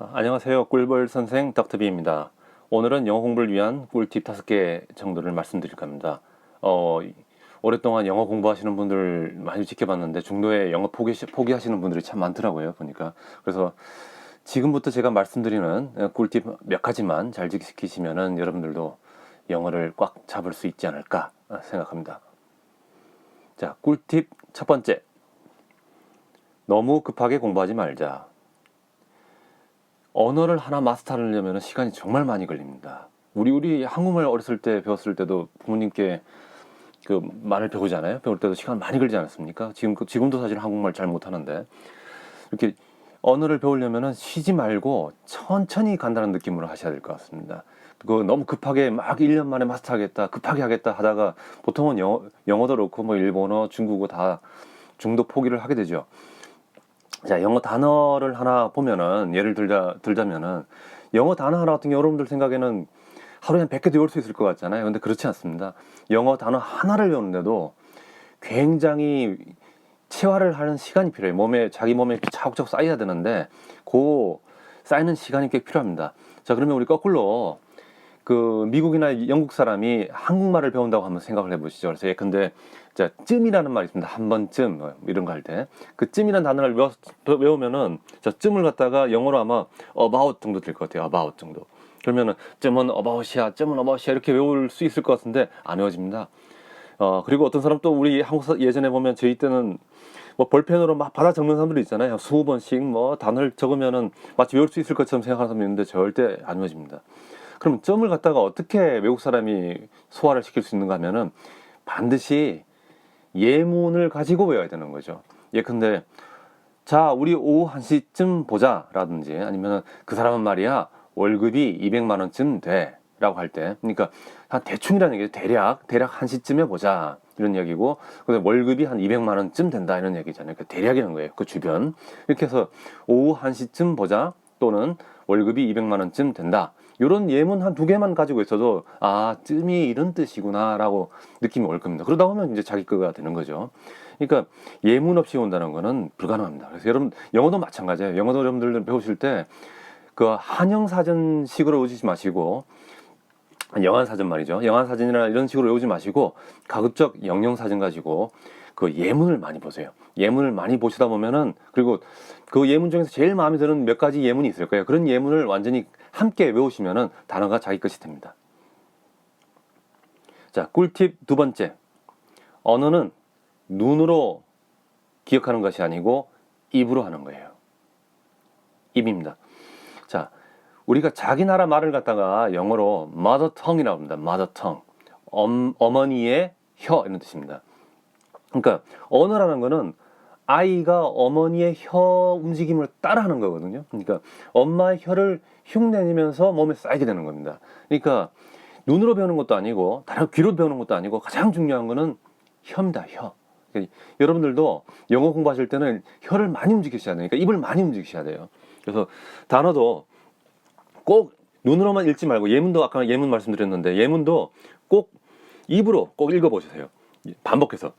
안녕하세요. 꿀벌 선생 닥터비입니다. 오늘은 영어 공부를 위한 꿀팁 5개 정도를 말씀드릴까 합니다. 오랫동안 영어 공부하시는 분들 많이 지켜봤는데 중도에 영어 포기하시는 분들이 참 많더라고요. 보니까. 그래서 지금부터 제가 말씀드리는 꿀팁 몇 가지만 잘 지키시면은 여러분들도 영어를 꽉 잡을 수 있지 않을까 생각합니다. 자, 꿀팁 첫 번째. 너무 급하게 공부하지 말자. 언어를 하나 마스터하려면 시간이 정말 많이 걸립니다. 우리 한국말 어렸을 때 배웠을 때도 부모님께 그 말을 배우잖아요. 배울 때도 시간 많이 걸리지 않았습니까? 지금도 사실 한국말 잘 못하는데 이렇게 언어를 배우려면 쉬지 말고 천천히 간다는 느낌으로 하셔야 될 것 같습니다. 그 너무 급하게 막 1년 만에 마스터하겠다, 급하게 하겠다 하다가 보통은 영어도 그렇고 뭐 일본어, 중국어 다 중도 포기를 하게 되죠. 자, 영어 단어를 하나 보면은 예를 들자면은 영어 단어 하나 같은 경우 여러분들 생각에는 하루에 한 100개도 외울 수 있을 것 같잖아요. 근데 그렇지 않습니다. 영어 단어 하나를 외우는데도 굉장히 체화를 하는 시간이 필요해요. 자기 몸에 차곡차곡 쌓여야 되는데 그 쌓이는 시간이 꽤 필요합니다. 자, 그러면 우리 거꾸로 그 미국이나 영국 사람이 한국말을 배운다고 한번 생각을 해보시죠. 그래서 예컨대 자, 쯤이라는 말이 있습니다. 한 번쯤 뭐 이런 거 할 때 그 쯤이라는 단어를 외우면은 자, 쯤을 갖다가 영어로 아마 about 정도 될 것 같아요. about 정도. 그러면은 쯤은 about이야 이렇게 외울 수 있을 것 같은데 안 외워집니다. 그리고 어떤 사람 또 우리 한국 예전에 보면 저희 때는 뭐 볼펜으로 막 받아 적는 사람들이 있잖아요. 20번씩 뭐 단어를 적으면은 마치 외울 수 있을 것처럼 생각하는 사람이 있는데 절대 안 외워집니다. 그럼 점을 갖다가 어떻게 외국 사람이 소화를 시킬 수 있는가 하면은 반드시 예문을 가지고 외워야 되는 거죠. 예컨대 자, 우리 오후 1시쯤 보자 라든지 아니면 그 사람은 말이야 월급이 200만 원쯤 돼 라고 할 때, 그러니까 한 대충이라는 얘기죠. 대략 1시쯤에 보자 이런 얘기고, 근데 월급이 한 200만 원쯤 된다 이런 얘기잖아요. 그 대략이라는 거예요. 그 주변. 이렇게 해서 오후 1시쯤 보자 또는 월급이 200만 원쯤 된다, 이런 예문 한 2개만 가지고 있어도 쯤이 이런 뜻이구나 라고 느낌이 올 겁니다. 그러다 보면 이제 자기 거가 되는 거죠. 그러니까 예문 없이 온다는 거는 불가능합니다. 그래서 여러분 영어도 마찬가지예요. 영어도 여러분들 배우실 때 그 한영사전식으로 외우지 마시고, 영안사전 말이죠. 영안사전이나 이런 식으로 외우지 마시고 가급적 영영사전 가지고 그 예문을 많이 보세요. 예문을 많이 보시다 보면은, 그리고 그 예문 중에서 제일 마음에 드는 몇 가지 예문이 있을 거예요. 그런 예문을 완전히 함께 외우시면은 단어가 자기 것이 됩니다. 자, 꿀팁 두 번째. 언어는 눈으로 기억하는 것이 아니고 입으로 하는 거예요. 입입니다. 자, 우리가 자기 나라 말을 갖다가 영어로 mother tongue이라고 합니다. mother tongue. 어머니의 혀 이런 뜻입니다. 그러니까 언어라는 거는 아이가 어머니의 혀 움직임을 따라하는 거거든요. 그러니까 엄마의 혀를 흉내내면서 몸에 쌓이게 되는 겁니다. 그러니까 눈으로 배우는 것도 아니고 다른 귀로 배우는 것도 아니고 가장 중요한 거는 혀입니다. 혀. 그러니까 여러분들도 영어 공부하실 때는 혀를 많이 움직이셔야 되니까 입을 많이 움직이셔야 돼요. 그래서 단어도 꼭 눈으로만 읽지 말고, 예문도 아까 예문 말씀드렸는데 예문도 꼭 입으로 꼭 읽어보세요. 반복해서.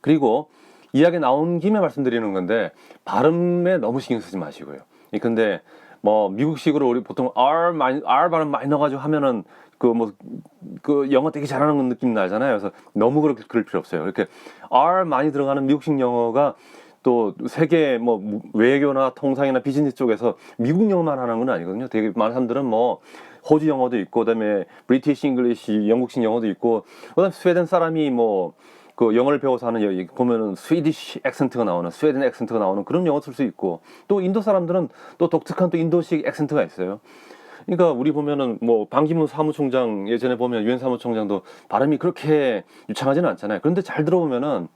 그리고 이야기 나온 김에 말씀드리는 건데 발음에 너무 신경 쓰지 마시고요. 근데 뭐 미국식으로 우리 보통 R 발음 많이 넣어가지고 하면은 그 영어 되게 잘하는 느낌 나잖아요. 그래서 너무 그렇게 그럴 필요 없어요. 이렇게 R 많이 들어가는 미국식 영어가 또 세계 뭐 외교나 통상이나 비즈니스 쪽에서 미국 영어만 하는 건 아니거든요. 되게 많은 사람들은 뭐 호주 영어도 있고, 그다음에 브리티시 잉글리시 영국식 영어도 있고, 그다음에 스웨덴 사람이 뭐 그 영어를 배워서 하는 여기 보면은 스위디시 액센트가 나오는, 스웨덴 액센트가 나오는 그런 영어 쓸 수 있고, 또 인도 사람들은 또 독특한 또 인도식 액센트가 있어요. 그러니까 우리 보면은 뭐 반기문 사무총장 예전에 보면 유엔 사무총장도 발음이 그렇게 유창하지는 않잖아요. 그런데 잘 들어보면은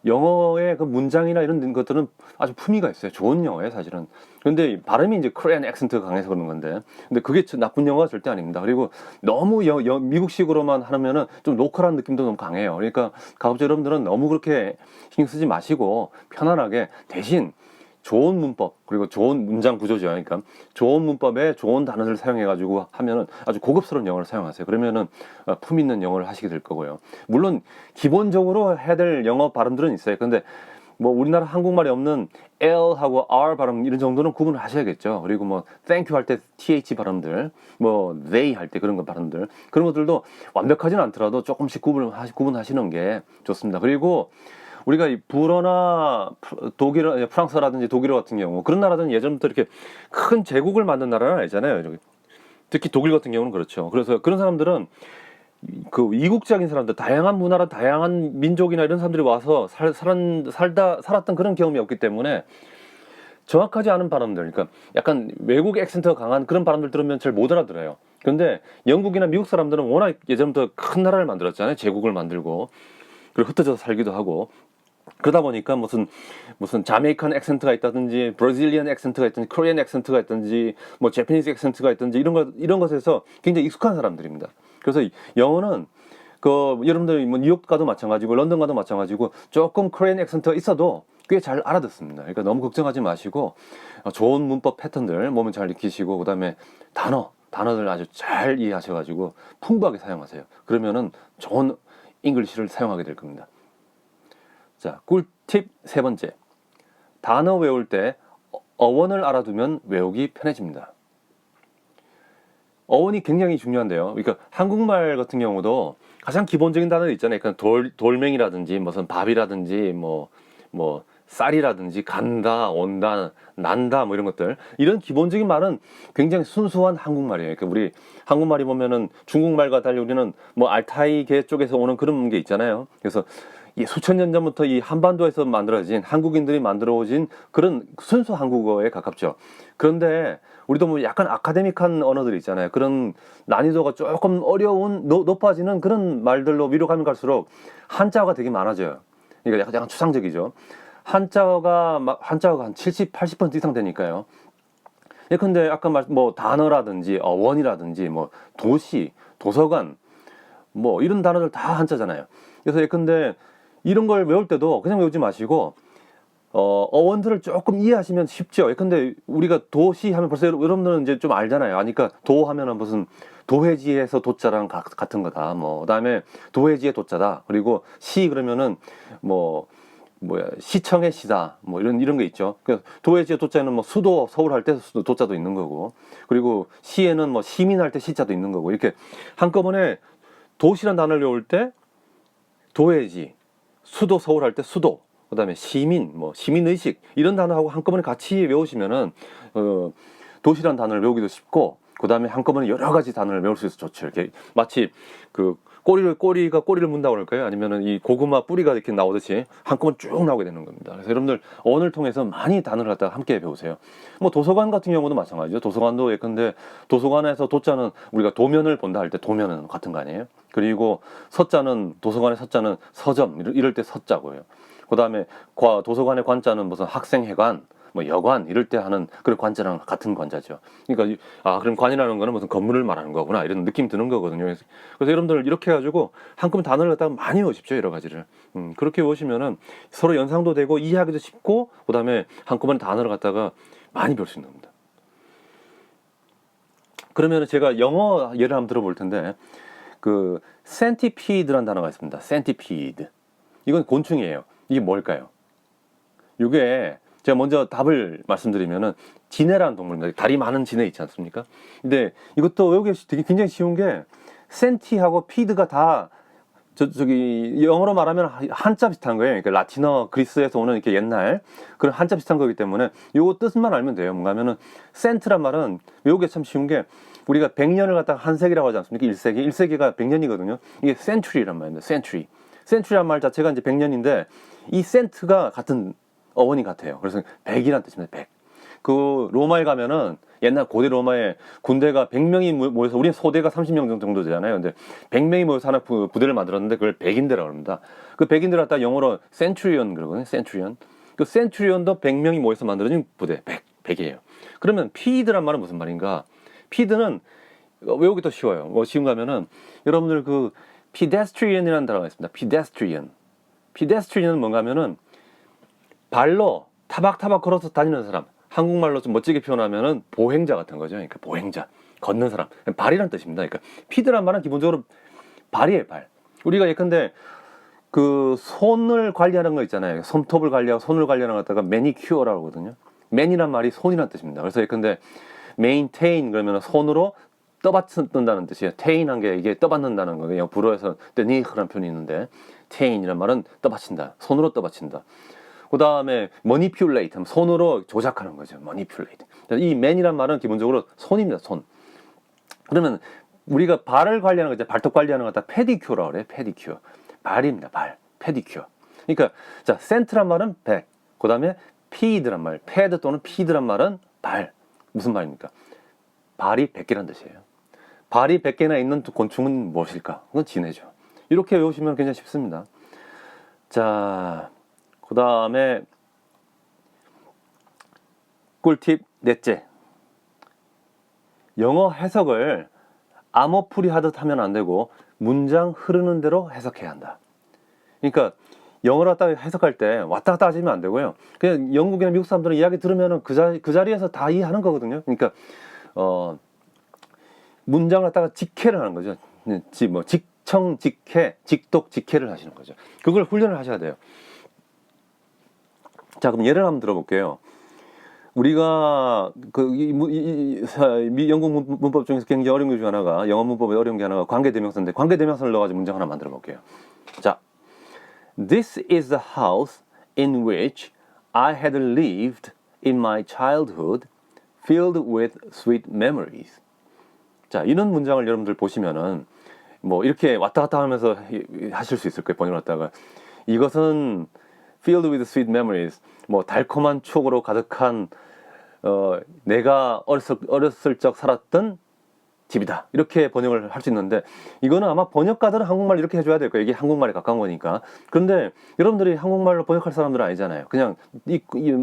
영어의 그 문장이나 이런 것들은 아주 품위가 있어요. 좋은 영어예요, 사실은. 그런데 발음이 이제 코리안 액센트가 강해서 그런 건데, 근데 그게 나쁜 영어가 절대 아닙니다. 그리고 너무 미국식으로만 하면은 좀 로컬한 느낌도 너무 강해요. 그러니까 가급적 여러분들은 너무 그렇게 신경 쓰지 마시고 편안하게, 대신 좋은 문법, 그리고 좋은 문장 구조죠. 그러니까 좋은 문법에 좋은 단어를 사용해가지고 하면은 아주 고급스러운 영어를 사용하세요. 그러면은 품 있는 영어를 하시게 될 거고요. 물론 기본적으로 해야 될 영어 발음들은 있어요. 근데 뭐 우리나라 한국말에 없는 L하고 R 발음 이런 정도는 구분을 하셔야겠죠. 그리고 뭐 thank you 할 때 TH 발음들, 뭐 they 할 때 그런 거 발음들, 그런 것들도 완벽하지는 않더라도 조금씩 구분하시는 게 좋습니다. 그리고 우리가 이 불어나 독일, 프랑스라든지 독일 같은 경우 그런 나라들은 예전부터 이렇게 큰 제국을 만든 나라는 아니잖아요. 특히 독일 같은 경우는 그렇죠. 그래서 그런 사람들은 그 이국적인 사람들, 다양한 문화나 다양한 민족이나 이런 사람들이 와서 살았던 그런 경험이 없기 때문에 정확하지 않은 발음들, 그러니까 약간 외국 액센트가 강한 그런 발음들 들으면 잘 못 알아들어요. 근데 영국이나 미국 사람들은 워낙 예전부터 큰 나라를 만들었잖아요. 제국을 만들고 그리고 흩어져서 살기도 하고 그러다 보니까 무슨 자메이칸 액센트가 있다든지 브라질리안 액센트가 있든지 코리안 액센트가 있든지 뭐 재패니스 액센트가 있든지 이런 것에서 굉장히 익숙한 사람들입니다. 그래서 영어는 그 여러분들 뭐 뉴욕 가도 마찬가지고 런던 가도 마찬가지고 조금 코리안 액센트가 있어도 꽤 잘 알아듣습니다. 그러니까 너무 걱정하지 마시고 좋은 문법 패턴들 몸에 잘 익히시고 그다음에 단어들 아주 잘 이해하셔가지고 풍부하게 사용하세요. 그러면은 좋은 잉글리시를 사용하게 될 겁니다. 자, 꿀팁 세 번째. 단어 외울 때 어원을 알아두면 외우기 편해집니다. 어원이 굉장히 중요한데요. 그러니까 한국말 같은 경우도 가장 기본적인 단어들 있잖아요. 그러니까 돌멩이라든지 무슨 밥이라든지 뭐 쌀이라든지 간다, 온다, 난다 뭐 이런 것들. 이런 기본적인 말은 굉장히 순수한 한국말이에요. 그러니까 우리 한국말이 보면은 중국말과 달리 우리는 뭐 알타이계 쪽에서 오는 그런 게 있잖아요. 그래서 이 수천 년 전부터 이 한반도에서 만들어진 한국인들이 만들어오진 그런 순수 한국어에 가깝죠. 그런데 우리도 뭐 약간 아카데믹한 언어들이 있잖아요. 그런 난이도가 조금 어려운 높아지는 그런 말들로 위로 가면 갈수록 한자어가 되게 많아져요. 그러니까 약간 추상적이죠. 한자어가 한 70, 80% 이상 되니까요. 예컨대 아까 뭐 단어라든지 어원이라든지 뭐 도시, 도서관 뭐 이런 단어들 다 한자잖아요. 그래서 예컨대 이런 걸 외울 때도 그냥 외우지 마시고 어원들을 조금 이해하시면 쉽죠. 근데 우리가 도시 하면 벌써 여러분들은 이제 좀 알잖아요. 아니까 도 하면은 무슨 도회지에서 도자랑 같은 거다. 뭐 그다음에 도회지의 도자다. 그리고 시 그러면은 시청의 시다. 뭐 이런 게 있죠. 그래서 도회지의 도자는 뭐 수도 서울 할 때 수도 도자도 있는 거고. 그리고 시에는 뭐 시민 할 때 시자도 있는 거고. 이렇게 한꺼번에 도시란 단어를 외울 때 도회지, 수도 서울 할 때 수도, 그다음에 시민, 뭐 시민의식 이런 단어하고 한꺼번에 같이 외우시면은 도시란 단어를 외우기도 쉽고 그다음에 한꺼번에 여러 가지 단어를 외울 수 있어서 좋죠. 이렇게 마치 그 꼬리가 꼬리를 문다고 그럴까요? 아니면은 이 고구마 뿌리가 이렇게 나오듯이 한꺼번에 쭉 나오게 되는 겁니다. 그래서 여러분들 어원을 통해서 많이 단어를 갖다가 함께 배우세요. 뭐 도서관 같은 경우도 마찬가지죠. 도서관도 예컨대 도서관에서 도자는 우리가 도면을 본다 할 때 도면은 같은 거 아니에요? 그리고 서자는 도서관의 서자는 서점 이럴 때 서자고요. 그다음에 도서관의 관자는 무슨 학생회관, 뭐 여관 이럴 때 하는 그런 관자랑 같은 관자죠. 그러니까 그럼 관이라는 거는 무슨 건물을 말하는 거구나 이런 느낌이 드는 거거든요. 그래서 여러분들 이렇게 해가지고 한꺼번에 단어를 갖다가 많이 외우십시오. 여러 가지를. 그렇게 외우시면은 서로 연상도 되고 이해하기도 쉽고 그다음에 한꺼번에 단어를 갖다가 많이 배울 수 있는 겁니다. 그러면 제가 영어 예를 한번 들어볼 텐데 그 centipede라는 단어가 있습니다. centipede. 이건 곤충이에요. 이게 뭘까요? 이게 제가 먼저 답을 말씀드리면은 지네라는 동물입니다. 다리 많은 지네 있지 않습니까? 근데 이것도 외우기 되게 굉장히 쉬운 게 센티하고 피드가 다 저기 영어로 말하면 한자 비슷한 거예요. 그러니까 라틴어 그리스에서 오는 이렇게 옛날 그런 한자 비슷한 거기 때문에 요거 뜻만 알면 돼요. 뭔가 하면은 센트란 말은 외우기 참 쉬운 게 우리가 100년을 갖다가 한 세기라고 하지 않습니까? 1세기가 100년이거든요. 이게 century란 말입니다. century란 말 자체가 이제 100년인데 이 센트가 같은 어원이 같아요. 그래서 100이란 뜻입니다. 100. 그 로마에 가면은 옛날 고대 로마에 군대가 100명이 모여서 우리는 소대가 30명 정도 되잖아요. 근데 100명이 모여서 하나 부대를 만들었는데 그걸 백인대라고 합니다. 그 백인들 갖다 영어로 centurion 그러거든요. centurion. 그 centurion도 100명이 모여서 만들어진 부대 100이에요. 그러면 피드란 말은 무슨 말인가? 피드는 외우기 더 쉬워요. 뭐 지금 가면은 여러분들 그 pedestrian이라는 단어가 있습니다. pedestrian은 뭔가 하면은 발로 타박타박 걸어서 다니는 사람. 한국말로 좀 멋지게 표현하면은 보행자 같은 거죠. 그러니까 보행자, 걷는 사람. 발이라는 뜻입니다. 그러니까 피드란 말은 기본적으로 발이에요, 발. 우리가 예컨대 그 손을 관리하는 거 있잖아요. 손톱을 관리하고 손을 관리하는 거 갖다가 매니큐어라고 하거든요. 맨이란 말이 손이란 뜻입니다. 그래서 근데 maintain 그러면 손으로 떠받든다는 뜻이에요. tain한 게 이게 떠받는다는 거예요. 불어에서 technique라는 표현이 있는데 tain이란 말은 떠받친다. 손으로 떠받친다. 그 다음에 manipulate, 손으로 조작하는 거죠. manipulate. 이 man이란 말은 기본적으로 손입니다. 손. 그러면 우리가 발을 관리하는 거, 발톱 관리하는 거 갖다 페디큐어라고 그래요. 페디큐어. 발입니다. 발. 페디큐어. 그러니까 자, 센트란 말은 백. 그 다음에 피드란 말, 패드 또는 피드란 말은 발. 무슨 말입니까? 발이 100개란 뜻이에요. 발이 100개나 있는 곤충은 무엇일까? 그건 지네죠. 이렇게 외우시면 굉장히 쉽습니다. 자, 그 다음에 꿀팁 넷째. 영어 해석을 암호풀이 하듯 하면 안 되고 문장 흐르는 대로 해석해야 한다. 그러니까 영어를 갖다 해석할 때 왔다 갔다 하시면 안 되고요. 그냥 영국이나 미국 사람들은 이야기 들으면은 그 자리에서 다 이해하는 거거든요. 그러니까 문장을 갖다가 직해를 하는 거죠. 직청 직해, 직독 직해를 하시는 거죠. 그걸 훈련을 하셔야 돼요. 자, 그럼 예를 한번 들어볼게요. 우리가 영국 문법 중에서 굉장히 어려운 게 중에 하나가, 영어 문법의 어려운 게 하나가 관계대명사인데, 관계대명사를 넣어가지고 문장 하나 만들어 볼게요. 자, This is the house in which I had lived in my childhood, filled with sweet memories. 자, 이런 문장을 여러분들 보시면은 뭐 이렇게 왔다 갔다 하면서 하실 수 있을 거예요. 번역을 갖다가 이것은 filled with sweet memories, 뭐 달콤한 추억으로 가득한 내가 어렸을 적 살았던 집이다. 이렇게 번역을 할 수 있는데, 이거는 아마 번역가들은 한국말 이렇게 해줘야 될 거예요. 이게 한국말에 가까운 거니까. 그런데 여러분들이 한국말로 번역할 사람들은 아니잖아요. 그냥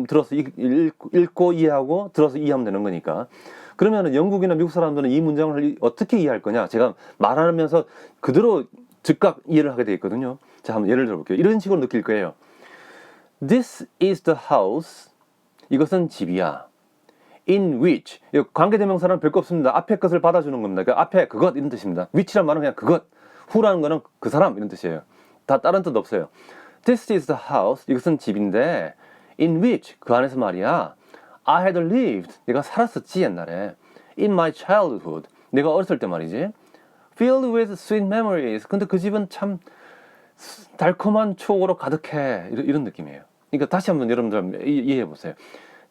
들어서 읽고 이해하고 들어서 이해하면 되는 거니까. 그러면 영국이나 미국 사람들은 이 문장을 어떻게 이해할 거냐? 제가 말하면서 그대로 즉각 이해를 하게 돼 있거든요. 자, 한번 예를 들어볼게요. 이런 식으로 느낄 거예요. This is the house. 이것은 집이야. In which, 관계대명사는 별거 없습니다. 앞에 것을 받아주는 겁니다. 그러니까 앞에 그것 이런 뜻입니다. which란 말은 그냥 그것, who라는 거는 그 사람 이런 뜻이에요. 다 다른 뜻 없어요. This is the house, 이것은 집인데 in which, 그 안에서 말이야, I had lived, 내가 살았었지 옛날에. In my childhood, 내가 어렸을 때 말이지. Filled with sweet memories, 근데 그 집은 참 달콤한 추억으로 가득해. 이런 느낌이에요. 그러니까 다시 한번 여러분들 이해해 보세요.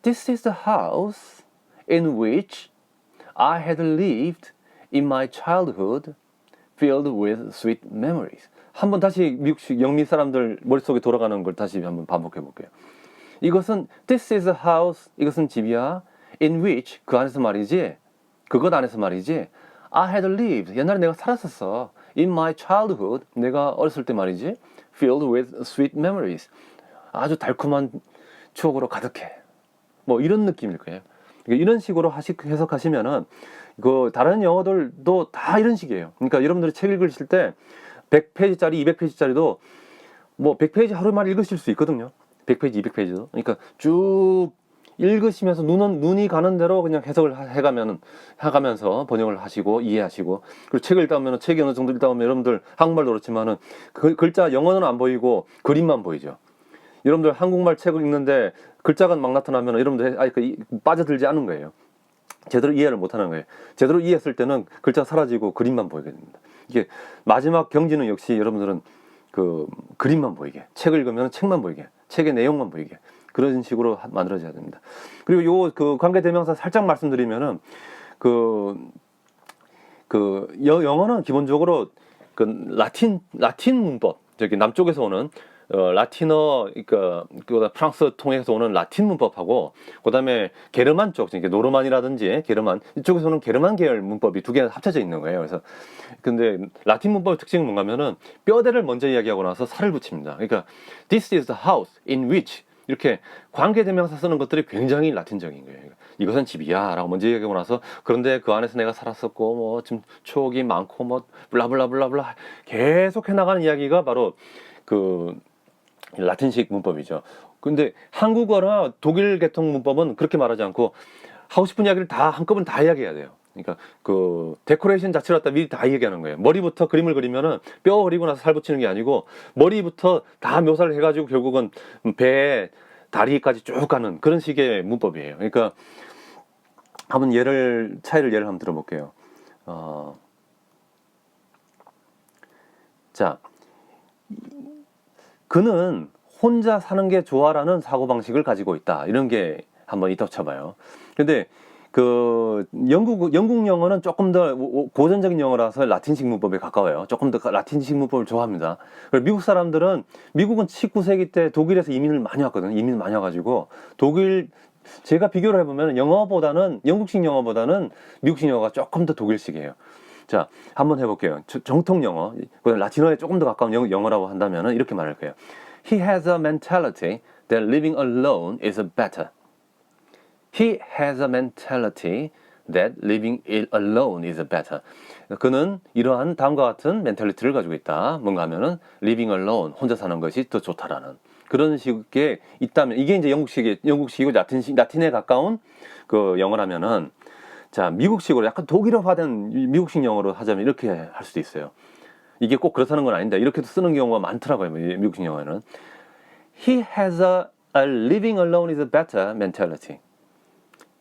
This is the house in which I had lived in my childhood, filled with sweet memories. 한번 다시 미국식 영미 사람들 머릿속에 돌아가는 걸 다시 한번 반복해 볼게요. 이것은 This is a house, 이것은 집이야. In which, 그 안에서 말이지, 그것 안에서 말이지, I had lived, 옛날에 내가 살았었어. In my childhood, 내가 어렸을 때 말이지, filled with sweet memories. 아주 달콤한 추억으로 가득해. 뭐 이런 느낌일 거예요. 그러니까 이런 식으로 해석하시면은 그 다른 영어들도 다 이런 식이에요. 그러니까 여러분들이 책 읽으실 때 100페이지짜리, 200페이지짜리도 뭐 100페이지 하루만 읽으실 수 있거든요. 100페이지, 200페이지도. 그러니까 쭉 읽으시면서 눈이 가는 대로 그냥 해석을 해가면서 번역을 하시고 이해하시고, 그리고 책을 읽다 보면 책이 어느 정도 읽다 보면 여러분들 한국말도 그렇지만은 글자 영어는 안 보이고 그림만 보이죠. 여러분들 한국말 책을 읽는데 글자가 막 나타나면 여러분들 빠져들지 않은 거예요. 제대로 이해를 못하는 거예요. 제대로 이해했을 때는 글자 사라지고 그림만 보이게 됩니다. 이게 마지막 경지는 역시 여러분들은 그 그림만 보이게, 책을 읽으면 책만 보이게, 책의 내용만 보이게, 그런 식으로 만들어져야 됩니다. 그리고 요 그 관계대명사 살짝 말씀드리면은 영어는 기본적으로 그 라틴 문법, 저기 남쪽에서 오는 라틴어, 그러니까 프랑스 통해서 오는 라틴 문법하고, 그다음에 게르만 쪽, 그러니까 노르만이라든지 게르만, 이쪽에서는 게르만 계열 문법이 두 개가 합쳐져 있는 거예요. 그래서 근데 라틴 문법의 특징은 뭔가면은 뼈대를 먼저 이야기하고 나서 살을 붙입니다. 그러니까 this is the house in which, 이렇게 관계대명사 쓰는 것들이 굉장히 라틴적인 거예요. 이것은 집이야라고 먼저 얘기하고 나서, 그런데 그 안에서 내가 살았었고 뭐 좀 추억이 많고 뭐 블라블라블라블라 계속 해나가는 이야기가 바로 그 라틴식 문법이죠. 근데 한국어나 독일 계통 문법은 그렇게 말하지 않고 하고 싶은 이야기를 다 한꺼번에 다 이야기해야 돼요. 그러니까 그 데코레이션 자체를 갖다 미리 다 얘기하는 거예요. 머리부터 그림을 그리면은 뼈 그리고 나서 살 붙이는 게 아니고 머리부터 다 묘사를 해가지고 결국은 배 다리까지 쭉 가는 그런 식의 문법이에요. 그러니까 한번 차이를 한번 들어볼게요. 자, 그는 혼자 사는 게 좋아라는 사고방식을 가지고 있다. 이런 게 한번 이따 쳐봐요. 근데 그 영국 영어는 조금 더 고전적인 영어라서 라틴식 문법에 가까워요. 조금 더 라틴식 문법을 좋아합니다. 그리고 미국 사람들은 미국은 19세기 때 독일에서 이민을 많이 왔거든요. 이민 많이 와가지고 독일 제가 비교를 해보면 영국식 영어보다는 미국식 영어가 조금 더 독일식이에요. 자, 한번 해볼게요. 정통 영어, 라틴어에 조금 더 가까운 영어라고 한다면 이렇게 말할 거예요. He has a mentality that living alone is better. He has a mentality that living alone is better. 그는 이러한 다음과 같은 멘탈리티를 가지고 있다. 뭔가 하면은 living alone, 혼자 사는 것이 더 좋다라는 그런 식의 있다면 이게 이제 영국식이고 라틴에 가까운 그 영어라면은 자, 미국식으로 약간 독일어화된 미국식 영어로 하자면 이렇게 할 수도 있어요. 이게 꼭 그렇다는 건 아닌데 이렇게도 쓰는 경우가 많더라고요. 미국식 영어에는. He has a living alone is a better mentality.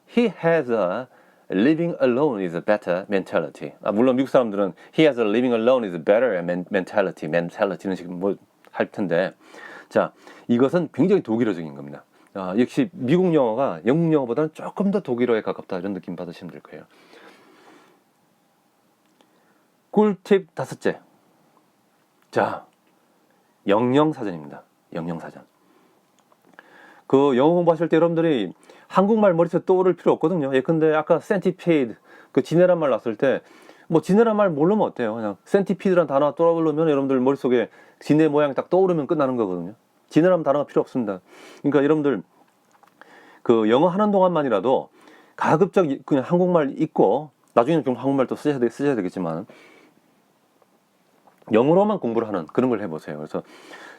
He has a living alone is a better mentality. 물론 미국 사람들은 he has a living alone is a better mentality는 지금 뭐 할 텐데 자, 이것은 굉장히 독일어적인 겁니다. 역시 미국 영어가 영국 영어보다는 조금 더 독일어에 가깝다 이런 느낌 받으시면 될 거예요. 꿀팁 5째. 자, 영영사전입니다. 영영사전. 그 영어 공부하실 때 여러분들이 한국말 머릿속에 떠오를 필요 없거든요. 예컨대 아까 센티페이드 그 지네란 말 났을 때 뭐 지네란 말 모르면 어때요? 그냥 센티피드란 단어가 떠오르면 여러분들 머릿속에 지네 모양이 딱 떠오르면 끝나는 거거든요. 지네라는 단어가 필요 없습니다. 그러니까 여러분들 그 영어 하는 동안만이라도 가급적 그냥 한국말 읽고 나중에는 좀 한국말 또 쓰셔야 되겠지만 영어로만 공부를 하는 그런 걸 해보세요. 그래서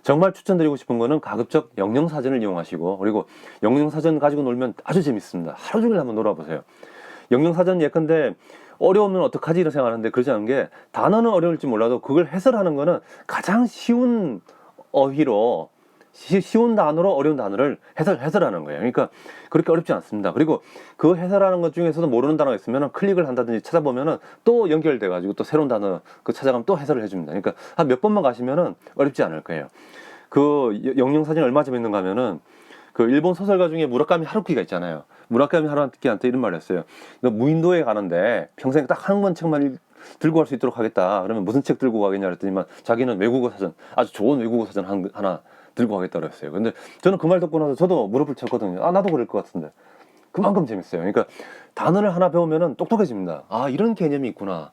정말 추천드리고 싶은 거는 가급적 영영사전을 이용하시고 그리고 영영사전 가지고 놀면 아주 재밌습니다. 하루 종일 한번 놀아보세요. 영영사전 예컨대 어려우면 어떡하지 이런 생각하는데 그러지 않은 게 단어는 어려울지 몰라도 그걸 해설하는 거는 가장 쉬운 어휘로 쉬운 단어로 어려운 단어를 해설하는 거예요. 그러니까 그렇게 어렵지 않습니다. 그리고 그 해설하는 것 중에서도 모르는 단어가 있으면 클릭을 한다든지 찾아보면은 또 연결돼가지고 또 새로운 단어 그 찾아가면 또 해설을 해줍니다. 그러니까 한 몇 번만 가시면은 어렵지 않을 거예요. 그 영영사전이 얼마 재밌는가 하면은 그 일본 소설가 중에 무라카미 하루키가 있잖아요. 무라카미 하루키한테 이런 말을 했어요. 너 무인도에 가는데 평생 딱 한 권 책만 들고 갈 수 있도록 하겠다. 그러면 무슨 책 들고 가겠냐 그랬더니만 자기는 외국어 사전, 아주 좋은 외국어 사전 하나 들고 가겠다고 했어요. 근데 저는 그 말 듣고 나서 저도 무릎을 쳤거든요. 나도 그럴 것 같은데. 그만큼 재밌어요. 그러니까 단어를 하나 배우면은 똑똑해집니다. 이런 개념이 있구나.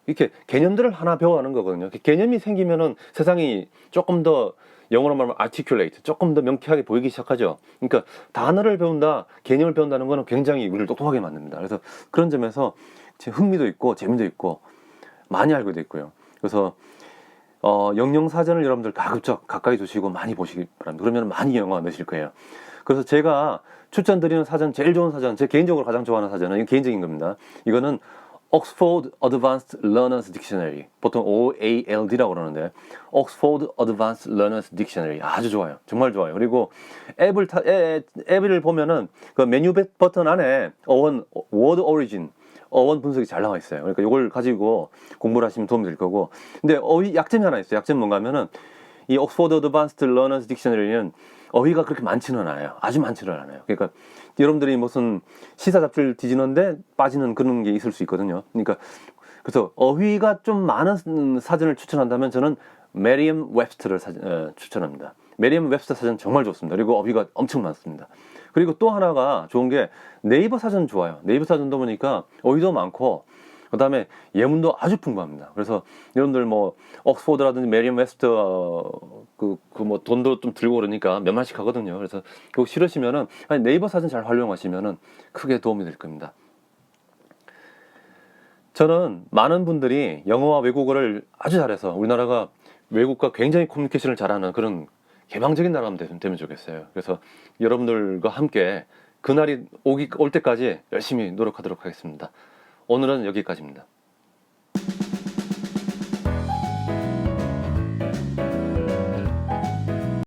이렇게 개념들을 하나 배워가는 거거든요. 개념이 생기면은 세상이 조금 더 영어로 말하면 articulate, 조금 더 명쾌하게 보이기 시작하죠. 그러니까 단어를 배운다, 개념을 배운다는 거는 굉장히 우리를 똑똑하게 만듭니다. 그래서 그런 점에서 흥미도 있고 재미도 있고 많이 알게 있고요. 그래서 영영사전을 여러분들 가급적 가까이 두시고 많이 보시기 바랍니다. 그러면 많이 영어 넣으실 거예요. 그래서 제가 추천드리는 사전, 제일 좋은 사전, 제 개인적으로 가장 좋아하는 사전은 이건 개인적인 겁니다. 이거는 Oxford Advanced Learners Dictionary, 보통 OALD라고 그러는데 Oxford Advanced Learners Dictionary 아주 좋아요. 정말 좋아요. 그리고 앱을 보면은 그 메뉴 버튼 안에 어원, word origin, 어원 분석이 잘 나와 있어요. 그러니까 이걸 가지고 공부를 하시면 도움이 될 거고. 근데 약점이 하나 있어요. 약점이 뭔가 하면은 이 Oxford Advanced Learners Dictionary는 어휘가 그렇게 많지는 않아요. 아주 많지는 않아요. 그러니까 여러분들이 무슨 시사 잡지를 뒤지는데 빠지는 그런 게 있을 수 있거든요. 그러니까 그래서 어휘가 좀 많은 사전을 추천한다면 저는 메리엄 웹스터를 추천합니다. 메리엄 웹스터 사전 정말 좋습니다. 그리고 어휘가 엄청 많습니다. 그리고 또 하나가 좋은 게 네이버 사전 좋아요. 네이버 사전도 보니까 어휘도 많고 그 다음에 예문도 아주 풍부합니다. 그래서 여러분들 뭐 옥스포드라든지 메리엄 웹스터 뭐 돈도 좀 들고 그러니까 몇 만씩 하거든요. 그래서 그거 싫으시면은 네이버 사전 잘 활용하시면은 크게 도움이 될 겁니다. 저는 많은 분들이 영어와 외국어를 아주 잘해서 우리나라가 외국과 굉장히 커뮤니케이션을 잘하는 그런 개방적인 나라가 되면 좋겠어요. 그래서 여러분들과 함께 그날이 올 때까지 열심히 노력하도록 하겠습니다. 오늘은 여기까지입니다.